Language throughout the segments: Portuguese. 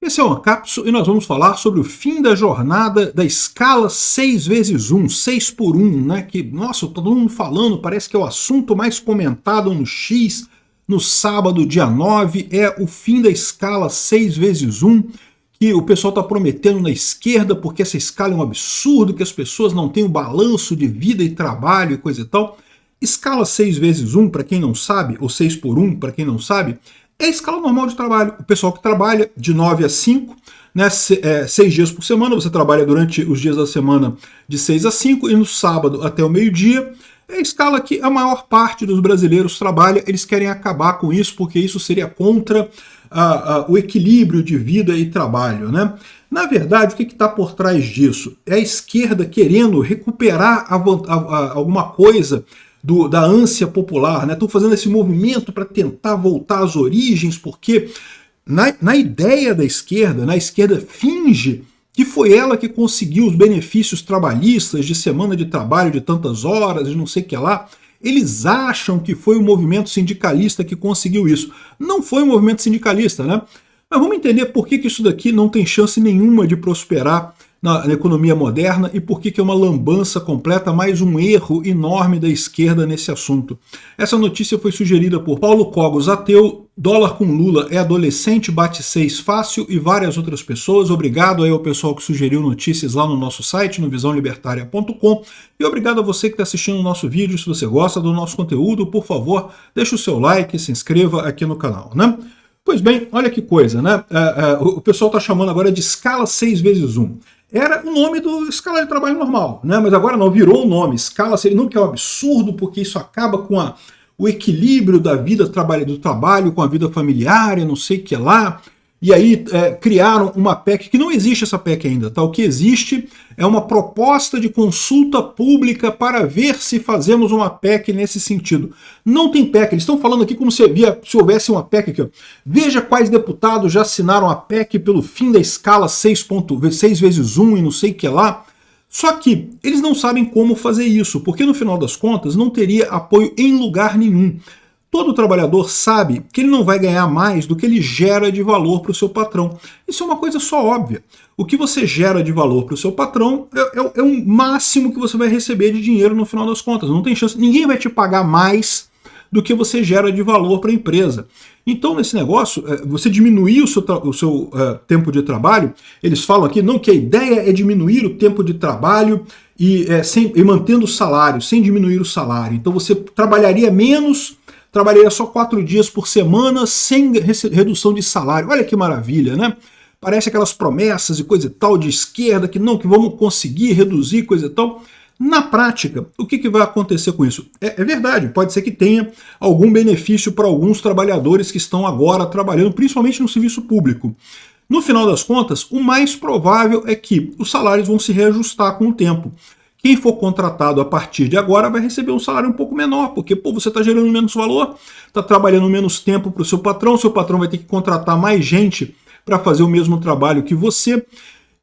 Esse é o Ancapso e nós vamos falar sobre o fim da jornada da escala 6x1, 6 por 1, né? Que, nossa, todo mundo falando, parece que é o assunto mais comentado no X, no sábado, dia 9, é o fim da escala 6x1, que o pessoal está prometendo na esquerda, porque essa escala é um absurdo, que as pessoas não têm o balanço de vida e trabalho e coisa e tal. Escala 6x1, para quem não sabe, ou 6 por 1, para quem não sabe, é a escala normal de trabalho. O pessoal que trabalha de 9 a 5, né, 6 dias por semana, você trabalha durante os dias da semana de 6 a 5 e no sábado até o meio-dia. É a escala que a maior parte dos brasileiros trabalha. Eles querem acabar com isso porque isso seria contra o equilíbrio de vida e trabalho, né? Na verdade, o que está por trás disso? É a esquerda querendo recuperar alguma coisa da ânsia popular, né? Estou fazendo esse movimento para tentar voltar às origens, porque na ideia da esquerda, a esquerda finge que foi ela que conseguiu os benefícios trabalhistas de semana de trabalho de tantas horas, de não sei o que lá. Eles acham que foi o movimento sindicalista que conseguiu isso. Não foi o movimento sindicalista, né? Mas vamos entender por que isso daqui não tem chance nenhuma de prosperar na economia moderna e por que é uma lambança completa, mais um erro enorme da esquerda nesse assunto. Essa notícia foi sugerida por Paulo Cogos, ateu, dólar com Lula é adolescente, bate 6 fácil e várias outras pessoas. Obrigado aí ao pessoal que sugeriu notícias lá no nosso site, no visãolibertaria.com, e obrigado a você que está assistindo o nosso vídeo. Se você gosta do nosso conteúdo, por favor, deixe o seu like, se inscreva aqui no canal, né? Pois bem, olha que coisa, né? O pessoal está chamando agora de escala 6x1. Era o nome do escala de trabalho normal, né? Mas agora não, virou o nome, escala 6, não, que é um absurdo, porque isso acaba com o equilíbrio da vida do trabalho com a vida familiar, e não sei o que lá. E aí criaram uma PEC, que não existe essa PEC ainda, tá? O que existe é uma proposta de consulta pública para ver se fazemos uma PEC nesse sentido. Não tem PEC, eles estão falando aqui como se houvesse uma PEC aqui, ó. Veja quais deputados já assinaram a PEC pelo fim da escala 6x1 e não sei o que lá. Só que eles não sabem como fazer isso, porque no final das contas não teria apoio em lugar nenhum. Todo trabalhador sabe que ele não vai ganhar mais do que ele gera de valor para o seu patrão. Isso é uma coisa só óbvia. O que você gera de valor para o seu patrão é o máximo que você vai receber de dinheiro no final das contas. Não tem chance. Ninguém vai te pagar mais do que você gera de valor para a empresa. Então, nesse negócio, você diminuir o seu tempo de trabalho, eles falam aqui não, que a ideia é diminuir o tempo de trabalho e mantendo o salário, sem diminuir o salário. Então você trabalharia menos, trabalharia só 4 dias por semana, sem redução de salário. Olha que maravilha, né? Parece aquelas promessas e coisa e tal de esquerda, que vamos conseguir reduzir coisa e tal. Na prática, o que vai acontecer com isso? É verdade, pode ser que tenha algum benefício para alguns trabalhadores que estão agora trabalhando, principalmente no serviço público. No final das contas, o mais provável é que os salários vão se reajustar com o tempo. Quem for contratado a partir de agora vai receber um salário um pouco menor, porque você está gerando menos valor, está trabalhando menos tempo para o seu patrão vai ter que contratar mais gente para fazer o mesmo trabalho que você.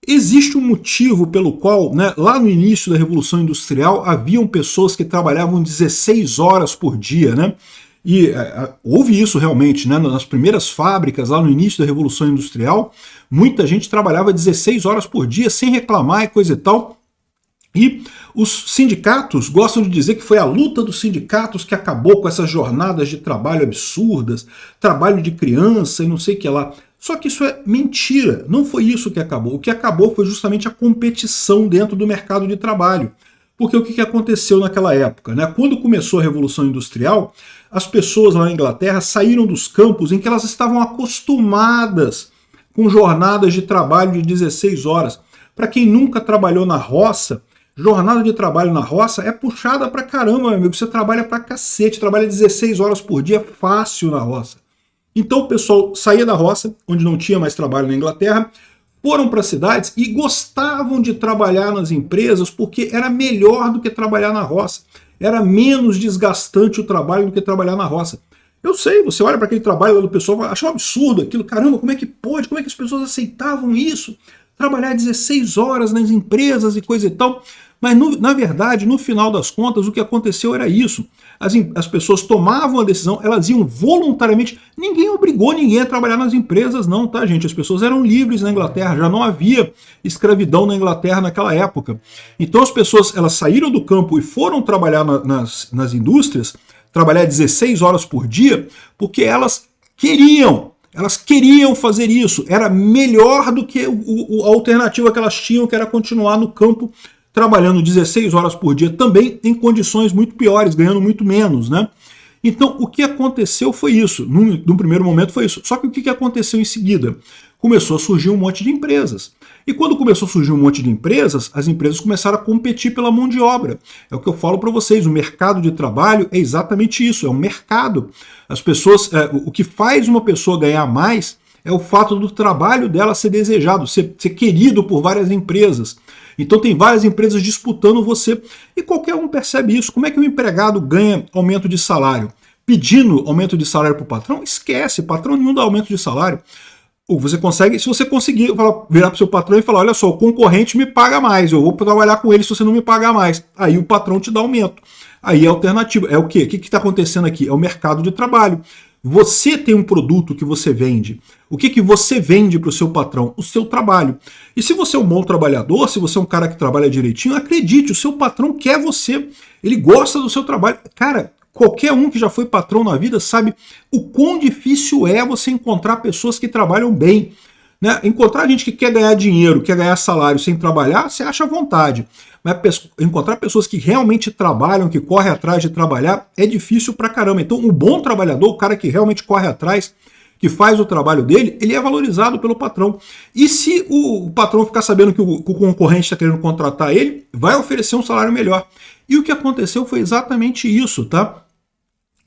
Existe um motivo pelo qual, né, lá no início da Revolução Industrial, haviam pessoas que trabalhavam 16 horas por dia, né? E houve isso realmente, né? Nas primeiras fábricas, lá no início da Revolução Industrial, muita gente trabalhava 16 horas por dia sem reclamar e coisa e tal. E os sindicatos gostam de dizer que foi a luta dos sindicatos que acabou com essas jornadas de trabalho absurdas, trabalho de criança e não sei o que lá. Só que isso é mentira, não foi isso que acabou. O que acabou foi justamente a competição dentro do mercado de trabalho. Porque o que aconteceu naquela época, né? Quando começou a Revolução Industrial, as pessoas lá na Inglaterra saíram dos campos em que elas estavam acostumadas com jornadas de trabalho de 16 horas. Para quem nunca trabalhou na roça, jornada de trabalho na roça é puxada pra caramba, meu amigo. Você trabalha pra cacete, trabalha 16 horas por dia fácil na roça. Então o pessoal saía da roça, onde não tinha mais trabalho na Inglaterra, foram para cidades e gostavam de trabalhar nas empresas porque era melhor do que trabalhar na roça. Era menos desgastante o trabalho do que trabalhar na roça. Eu sei, você olha para aquele trabalho lá do pessoal, acha um absurdo aquilo, caramba, como é que pode? Como é que as pessoas aceitavam isso? Trabalhar 16 horas nas empresas e coisa e tal. Mas, na verdade, no final das contas, o que aconteceu era isso. As pessoas tomavam a decisão, elas iam voluntariamente. Ninguém obrigou ninguém a trabalhar nas empresas, não, tá, gente? As pessoas eram livres na Inglaterra, já não havia escravidão na Inglaterra naquela época. Então as pessoas, elas saíram do campo e foram trabalhar nas indústrias, trabalhar 16 horas por dia, porque elas queriam. Elas queriam fazer isso. Era melhor do que a alternativa que elas tinham, que era continuar no campo trabalhando 16 horas por dia, também em condições muito piores, ganhando muito menos, né? Então, o que aconteceu foi isso. Num primeiro momento foi isso. Só que o que aconteceu em seguida? Começou a surgir um monte de empresas. E quando começou a surgir um monte de empresas, as empresas começaram a competir pela mão de obra. É o que eu falo para vocês, o mercado de trabalho é exatamente isso, é um mercado. As pessoas, o que faz uma pessoa ganhar mais é o fato do trabalho dela ser desejado, ser querido por várias empresas. Então tem várias empresas disputando você e qualquer um percebe isso. Como é que o empregado ganha aumento de salário? Pedindo aumento de salário para o patrão? Esquece, patrão nenhum dá aumento de salário. Ou você consegue, se você conseguir virar para o seu patrão e falar, olha só, o concorrente me paga mais, eu vou trabalhar com ele se você não me pagar mais. Aí o patrão te dá aumento. Aí é a alternativa. É o quê? O que está acontecendo aqui? É o mercado de trabalho. Você tem um produto que você vende. O que você vende para o seu patrão? O seu trabalho. E se você é um bom trabalhador, se você é um cara que trabalha direitinho, acredite, o seu patrão quer você. Ele gosta do seu trabalho. Cara, qualquer um que já foi patrão na vida sabe o quão difícil é você encontrar pessoas que trabalham bem. Né? Encontrar gente que quer ganhar dinheiro, quer ganhar salário sem trabalhar, você acha à vontade. Mas encontrar pessoas que realmente trabalham, que correm atrás de trabalhar, é difícil pra caramba. Então, o bom trabalhador, o cara que realmente corre atrás, que faz o trabalho dele, ele é valorizado pelo patrão. E se o patrão ficar sabendo que o concorrente está querendo contratar ele, vai oferecer um salário melhor. E o que aconteceu foi exatamente isso, tá?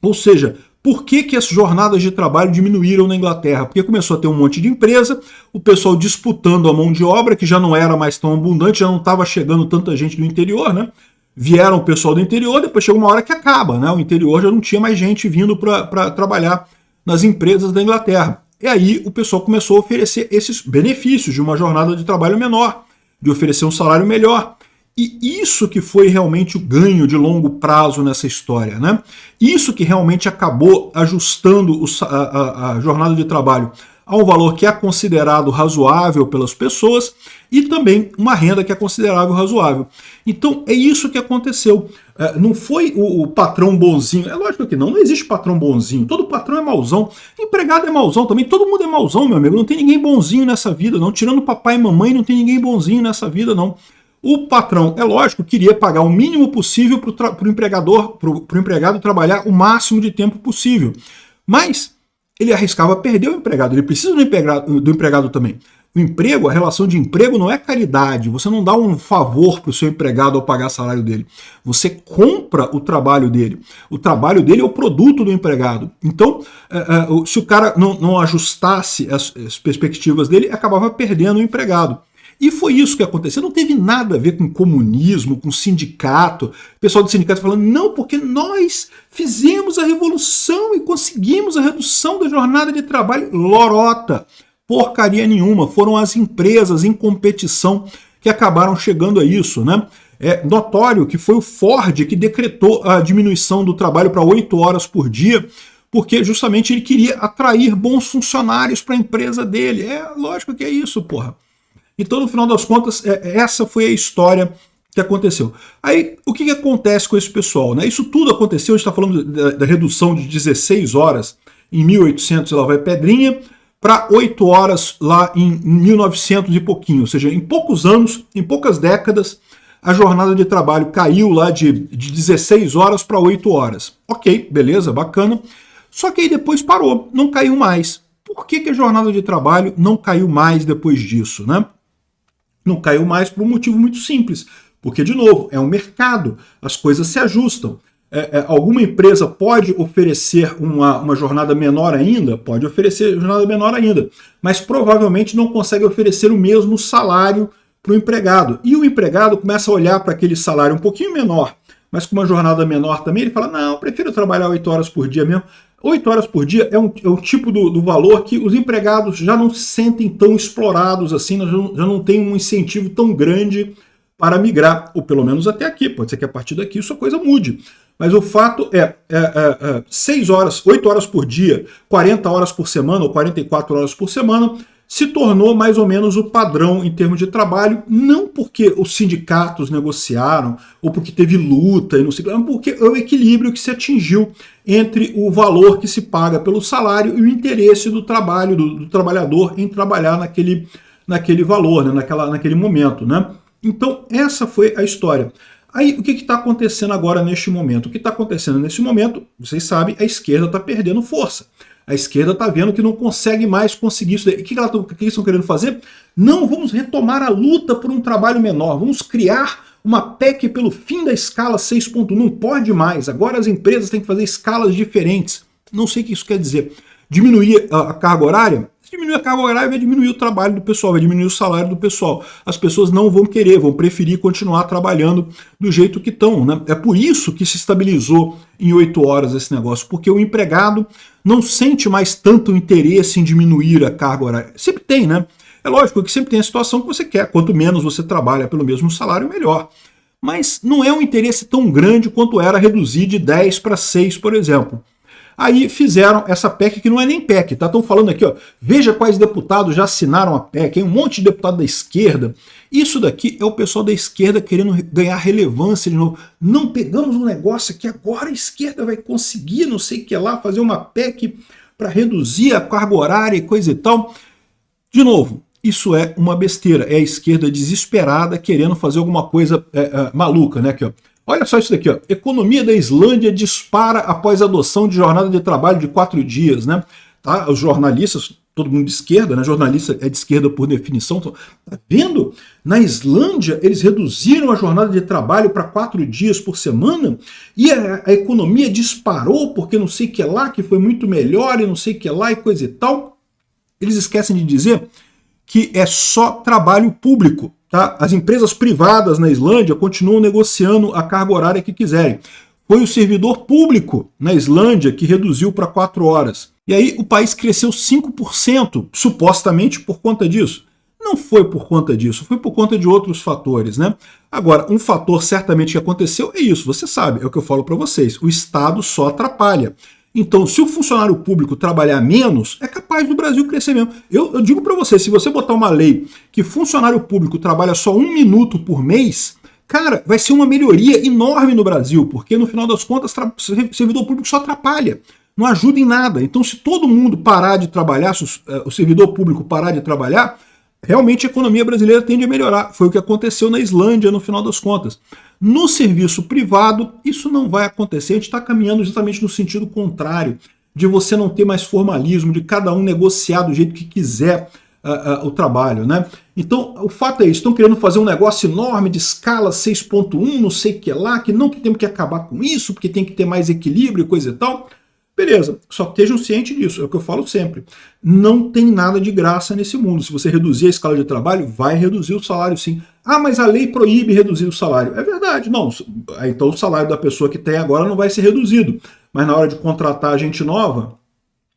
Ou seja, por que as jornadas de trabalho diminuíram na Inglaterra? Porque começou a ter um monte de empresa, o pessoal disputando a mão de obra, que já não era mais tão abundante, já não estava chegando tanta gente do interior, né? Vieram o pessoal do interior, depois chega uma hora que acaba, né? O interior já não tinha mais gente vindo para trabalhar nas empresas da Inglaterra. E aí o pessoal começou a oferecer esses benefícios de uma jornada de trabalho menor, de oferecer um salário melhor. E isso que foi realmente o ganho de longo prazo nessa história, né? Isso que realmente acabou ajustando a jornada de trabalho a um valor que é considerado razoável pelas pessoas e também uma renda que é considerável razoável. Então é isso que aconteceu. Não foi o patrão bonzinho. É lógico que não existe patrão bonzinho. Todo patrão é mauzão. Empregado é mauzão também. Todo mundo é mauzão, meu amigo. Não tem ninguém bonzinho nessa vida, não. Tirando papai e mamãe, não tem ninguém bonzinho nessa vida, não. O patrão, é lógico, queria pagar o mínimo possível para o empregado trabalhar o máximo de tempo possível. Mas ele arriscava perder o empregado. Ele precisa do empregado também. O emprego, a relação de emprego não é caridade. Você não dá um favor para o seu empregado ao pagar o salário dele. Você compra o trabalho dele. O trabalho dele é o produto do empregado. Então, se o cara não ajustasse as perspectivas dele, acabava perdendo o empregado. E foi isso que aconteceu. Não teve nada a ver com comunismo, com sindicato. O pessoal do sindicato falando, não, porque nós fizemos a revolução e conseguimos a redução da jornada de trabalho. Lorota, porcaria nenhuma. Foram as empresas em competição que acabaram chegando a isso, né? É notório que foi o Ford que decretou a diminuição do trabalho para 8 horas por dia, porque justamente ele queria atrair bons funcionários para a empresa dele. É lógico que é isso, porra. Então, no final das contas, essa foi a história que aconteceu. Aí, o que acontece com esse pessoal? Né? Isso tudo aconteceu, a gente está falando da redução de 16 horas em 1800, ela vai pedrinha, para 8 horas lá em 1900 e pouquinho. Ou seja, em poucos anos, em poucas décadas, a jornada de trabalho caiu lá de 16 horas para 8 horas. Ok, beleza, bacana. Só que aí depois parou, não caiu mais. Por que a jornada de trabalho não caiu mais depois disso, né? Não caiu mais por um motivo muito simples, porque, de novo, é um mercado, as coisas se ajustam. Alguma empresa pode oferecer uma jornada menor ainda? Pode oferecer jornada menor ainda, mas provavelmente não consegue oferecer o mesmo salário para o empregado. E o empregado começa a olhar para aquele salário um pouquinho menor, mas com uma jornada menor também, ele fala, não, eu prefiro trabalhar 8 horas por dia mesmo. 8 horas por dia é um tipo do valor que os empregados já não se sentem tão explorados assim, já não tem um incentivo tão grande para migrar, ou pelo menos até aqui. Pode ser que a partir daqui isso a coisa mude. Mas o fato 6 horas, 8 horas por dia, 40 horas por semana ou 44 horas por semana, se tornou mais ou menos o padrão em termos de trabalho, não porque os sindicatos negociaram, ou porque teve luta, e não sei, mas porque é o equilíbrio que se atingiu entre o valor que se paga pelo salário e o interesse do trabalho, do trabalhador em trabalhar naquele valor, né, naquele momento, né? Então, essa foi a história. Aí, o que está acontecendo agora neste momento? O que está acontecendo nesse momento, vocês sabem, a esquerda está perdendo força. A esquerda está vendo que não consegue mais conseguir isso daí. O que eles estão querendo fazer? Não, vamos retomar a luta por um trabalho menor. Vamos criar uma PEC pelo fim da escala 6.1. Não pode mais. Agora as empresas têm que fazer escalas diferentes. Não sei o que isso quer dizer. Diminuir a carga horária? Se diminuir a carga horária, vai diminuir o trabalho do pessoal, vai diminuir o salário do pessoal. As pessoas não vão querer, vão preferir continuar trabalhando do jeito que estão, né? É por isso que se estabilizou em 8 horas esse negócio, porque o empregado não sente mais tanto interesse em diminuir a carga horária. Sempre tem, né? É lógico que sempre tem a situação que você quer. Quanto menos você trabalha pelo mesmo salário, melhor. Mas não é um interesse tão grande quanto era reduzir de 10 para 6, por exemplo. Aí fizeram essa PEC, que não é nem PEC, tá? Estão falando aqui, ó, veja quais deputados já assinaram a PEC, um monte de deputado da esquerda. Isso daqui é o pessoal da esquerda querendo ganhar relevância de novo. Não pegamos um negócio aqui, agora a esquerda vai conseguir, não sei o que lá, fazer uma PEC para reduzir a carga horária e coisa e tal. De novo, isso é uma besteira, é a esquerda desesperada querendo fazer alguma coisa maluca, né? Aqui, ó. Olha só isso daqui, ó. Economia da Islândia dispara após adoção de jornada de trabalho de 4 dias, né? Tá? Os jornalistas, todo mundo de esquerda, né? Jornalista é de esquerda por definição. Tá vendo? Na Islândia, eles reduziram a jornada de trabalho para 4 dias por semana e a economia disparou porque não sei o que lá, que foi muito melhor e não sei o que lá e coisa e tal. Eles esquecem de dizer que é só trabalho público. Tá? As empresas privadas na Islândia continuam negociando a carga horária que quiserem. Foi o servidor público na Islândia que reduziu para 4 horas. E aí o país cresceu 5%, supostamente por conta disso. Não foi por conta disso, foi por conta de outros fatores, né? Agora, um fator certamente que aconteceu é isso, você sabe, é o que eu falo para vocês, o Estado só atrapalha. Então, se o funcionário público trabalhar menos, é capaz do Brasil crescer mesmo. Eu digo para você, se você botar uma lei que funcionário público trabalha só 1 minuto por mês, cara, vai ser uma melhoria enorme no Brasil, porque no final das contas, servidor público só atrapalha, não ajuda em nada. Então, se todo mundo parar de trabalhar, se o servidor público parar de trabalhar, realmente a economia brasileira tende a melhorar. Foi o que aconteceu na Islândia, no final das contas. No serviço privado, isso não vai acontecer. A gente está caminhando justamente no sentido contrário, de você não ter mais formalismo, de cada um negociar do jeito que quiser o trabalho, né? Então, o fato é isso, estão querendo fazer um negócio enorme de escala 6.1, não sei o que lá, que não que temos que acabar com isso, porque tem que ter mais equilíbrio e coisa e tal. Beleza, só estejam cientes disso, é o que eu falo sempre. Não tem nada de graça nesse mundo. Se você reduzir a escala de trabalho, vai reduzir o salário sim. Ah, mas a lei proíbe reduzir o salário. É verdade, não. Então o salário da pessoa que tem agora não vai ser reduzido. Mas na hora de contratar gente nova,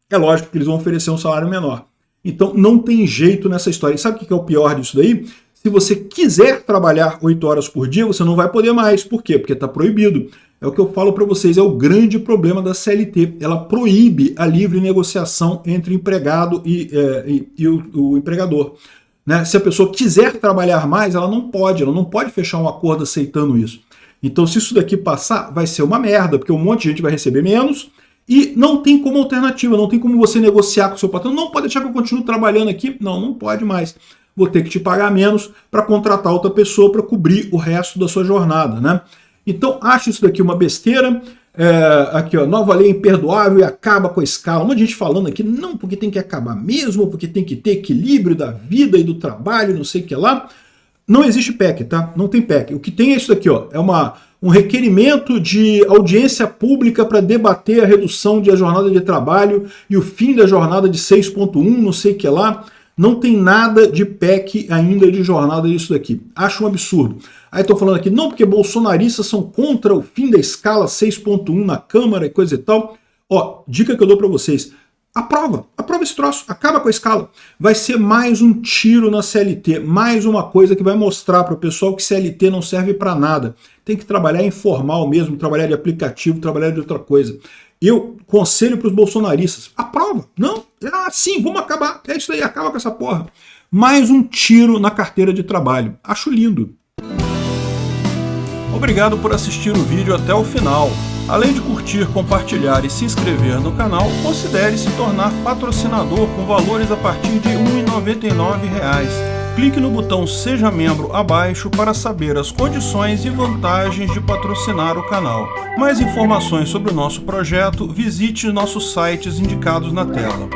é lógico que eles vão oferecer um salário menor. Então não tem jeito nessa história. E sabe o que é o pior disso daí? Se você quiser trabalhar 8 horas por dia, você não vai poder mais. Por quê? Porque está proibido. É o que eu falo para vocês, é o grande problema da CLT. Ela proíbe a livre negociação entre empregado e o empregador. Né? Se a pessoa quiser trabalhar mais, ela não pode fechar um acordo aceitando isso. Então, se isso daqui passar, vai ser uma merda, porque um monte de gente vai receber menos e não tem como alternativa, não tem como você negociar com o seu patrão. Não pode deixar que eu continue trabalhando aqui. Não pode mais. Vou ter que te pagar menos para contratar outra pessoa para cobrir o resto da sua jornada, né? Então, acho isso daqui uma besteira. Aqui, ó, nova lei imperdoável e acaba com a escala. Um monte de gente falando aqui, não, porque tem que acabar mesmo, porque tem que ter equilíbrio da vida e do trabalho, não sei o que lá. Não existe PEC, tá? Não tem PEC. O que tem é isso daqui, ó, é um requerimento de audiência pública para debater a redução da jornada de trabalho e o fim da jornada de 6.1, não sei o que lá. Não tem nada de PEC ainda de jornada disso daqui. Acho um absurdo. Aí estão falando aqui, não, porque bolsonaristas são contra o fim da escala 6.1 na Câmara e coisa e tal. Ó, dica que eu dou para vocês. Aprova esse troço, acaba com a escala. Vai ser mais um tiro na CLT, mais uma coisa que vai mostrar para o pessoal que CLT não serve para nada. Tem que trabalhar informal mesmo, trabalhar de aplicativo, trabalhar de outra coisa. Eu conselho para os bolsonaristas, aprova. Não, sim, vamos acabar. É isso aí, acaba com essa porra. Mais um tiro na carteira de trabalho. Acho lindo. Obrigado por assistir o vídeo até o final. Além de curtir, compartilhar e se inscrever no canal, considere se tornar patrocinador com valores a partir de R$ 1,99. Clique no botão Seja Membro abaixo para saber as condições e vantagens de patrocinar o canal. Mais informações sobre o nosso projeto, visite nossos sites indicados na tela.